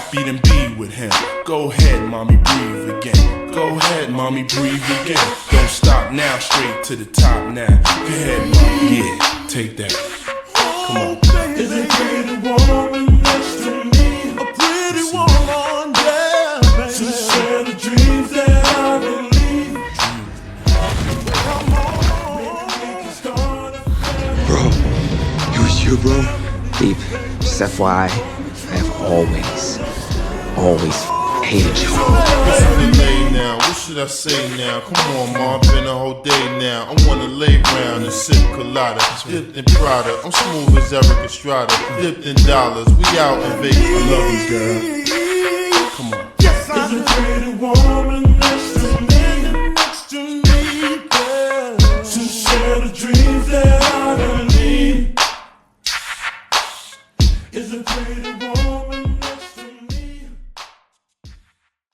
happy than be with him. Go ahead, mommy, breathe again. Go ahead, mommy, breathe again. Don't stop now, straight to the top now. Go ahead, mommy, yeah, take that. Come on. Is a pretty woman next to me? A pretty woman, yeah, baby. To share the dreams that I believe. Come on, bro, it was you, bro. Deep, just FYI, I have always hated you. What's the delay now? What should I say now? Come on, mom, been a whole day now. I wanna lay round and sip colada, dipped in Prada. I'm smooth as Eric Estrada, dipped in dollars. We out in Vegas. I love you, girl. Come on. yes, I'm a pretty woman next to me, girl. To share the dreams that I believe. Is a pretty woman.